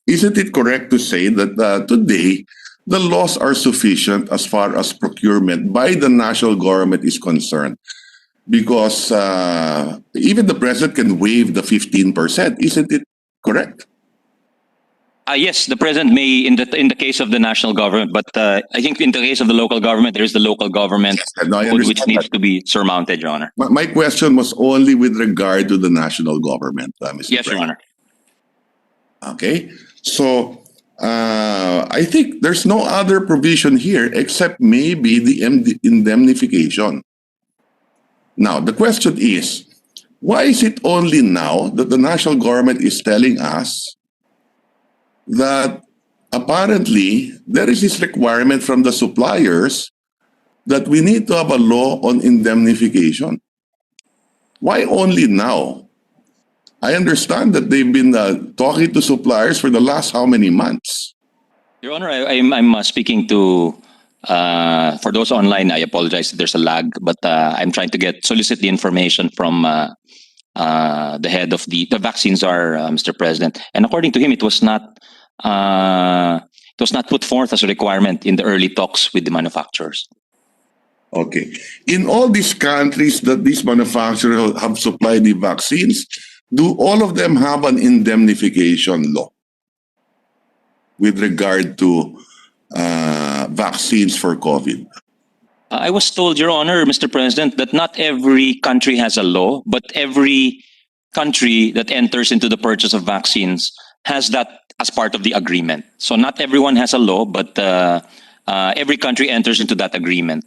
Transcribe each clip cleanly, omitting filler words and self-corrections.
isn't it correct to say that today the laws are sufficient as far as procurement by the national government is concerned? Because even the president can waive the 15%, isn't it correct? Yes, the president may in the case of the national government, but I think in the case of the local government, there is the local government No, I code which understand needs that. to be surmounted, Your Honor. My question was only with regard to the national government, Mr. Yes, Your President. Honor. Okay, so I think there's no other provision here except maybe the indemnification. Now, the question is, why is it only now that the national government is telling us that apparently there is this requirement from the suppliers that we need to have a law on indemnification? Why only now? I understand that they've been talking to suppliers for the last how many months? Your Honor, I'm speaking to, for those online, I apologize if there's a lag, but I'm trying to solicit the information from the head of the vaccines czar, Mr. President. And according to him, it was not put forth as a requirement in the early talks with the manufacturers. Okay. In all these countries that these manufacturers have supplied the vaccines, do all of them have an indemnification law with regard to vaccines for COVID? I was told, Your Honor, Mr. President, that not every country has a law, but every country that enters into the purchase of vaccines has that as part of the agreement. So not everyone has a law, but every country enters into that agreement,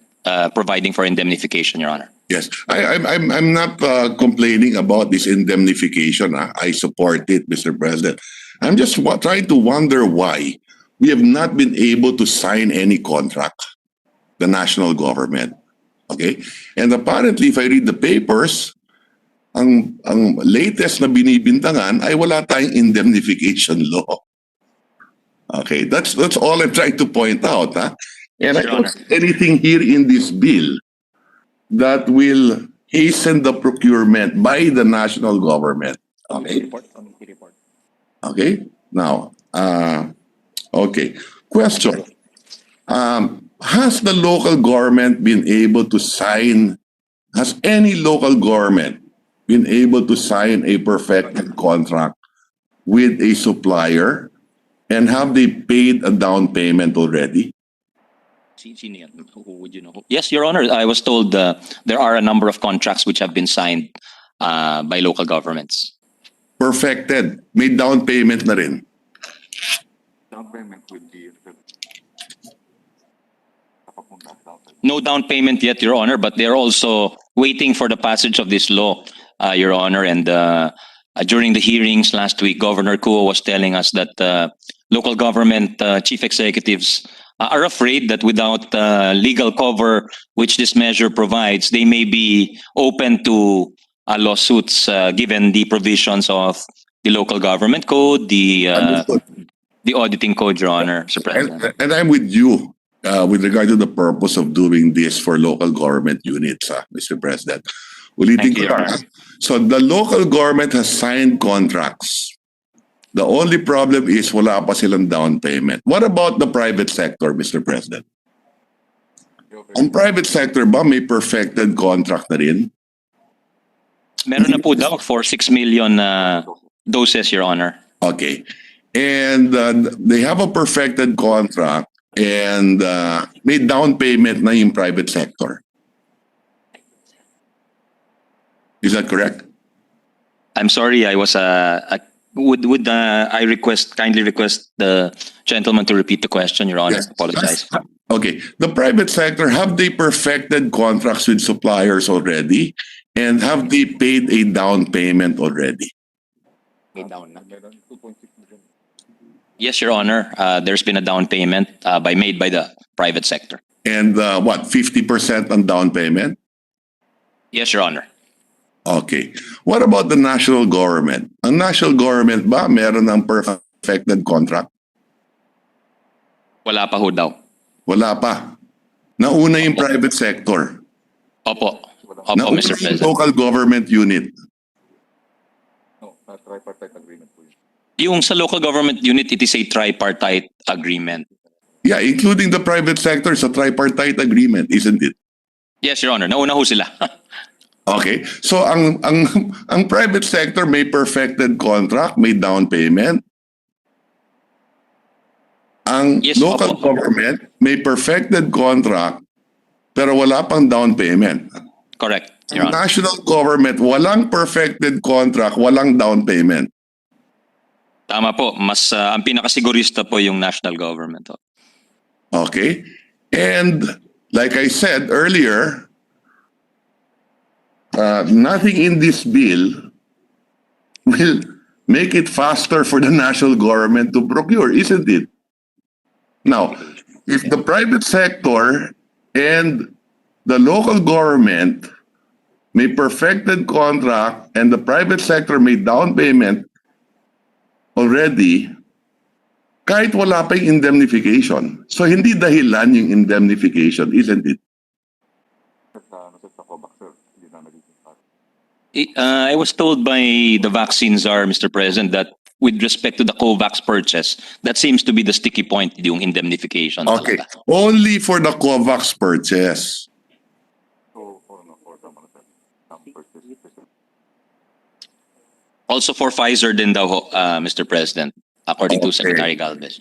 providing for indemnification, Your Honor. Yes, I'm not complaining about this indemnification. I support it, Mr. President. I'm just trying to wonder why we have not been able to sign any contract, the national government. Okay? And apparently, if I read the papers, ang latest na binibintangan ay wala tayong indemnification law. Okay, that's all I'm trying to point out. Huh? And I don't see anything here in this bill that will hasten the procurement by the national government. Okay. Okay. Now, okay. Question. Has the local government been able to sign, has any local government been able to sign a perfected contract with a supplier, and have they paid a down payment already? Who would you know? Yes, Your Honor. I was told there are a number of contracts which have been signed by local governments. Perfected. May down payment na rin. Down payment would be No down payment yet, Your Honor, but they're also waiting for the passage of this law, Your Honor. And during the hearings last week, Governor Cuo was telling us that local government chief executives are afraid that without legal cover, which this measure provides, they may be open to lawsuits given the provisions of the local government code, the auditing code, Your Honor, Mr. President. And I'm with you with regard to the purpose of doing this for local government units, Mr. President. Ulitin ko lang. So the local government has signed contracts. The only problem is wala pa silang down payment. What about the private sector, Mr. President? Ang private sector ba may perfected contract na rin? Meron na po daw for 6 million doses, Your Honor. Okay. And they have a perfected contract and may down payment na yung private sector. Is that correct? I'm sorry, I was would I kindly request the gentleman to repeat the question, Your Honor? Yes. Apologize. Okay. The private sector, have they perfected contracts with suppliers already? And have they paid a down payment already? Yes, Your Honor. There's been a down payment made by the private sector. And what, 50% on down payment? Yes, Your Honor. Okay. What about the national government? Ang national government ba meron ng perfected contract? Wala pa ho daw. Wala pa. Nauna yung private sector. Opo. Opo, Nauna Mr. yung President. local government unit. no, tripartite agreement po yun. Yung sa local government unit, it is a tripartite agreement. Yeah, including the private sector sa tripartite agreement, isn't it? Yes, Your Honor. Nauna ho sila. Okay. So ang private sector may perfected contract, may down payment. Ang Yes, local opo. government may perfected contract pero wala pang down payment. Correct, Your Ang Honor. national government walang perfected contract, walang down payment. Tama po. Mas ang pinakasigurista po yung national government. Ho. Okay? And like I said earlier, nothing in this bill will make it faster for the national government to procure, isn't it? Now, if the private sector and the local government may perfected contract and the private sector may down payment already, kahit wala pa yung indemnification. So hindi dahilan yung indemnification, isn't it? Sa COVAX, sir, hindi na nagiging part. I was told by the vaccine czar, Mr. President, that with respect to the COVAX purchase, that seems to be the sticky point, yung indemnification. Okay. Talaga. Only for the COVAX purchase. So, for tama na, sir. Purchase. Also for Pfizer din daw, ho, Mr. President, according to Okay. Secretary Galvez.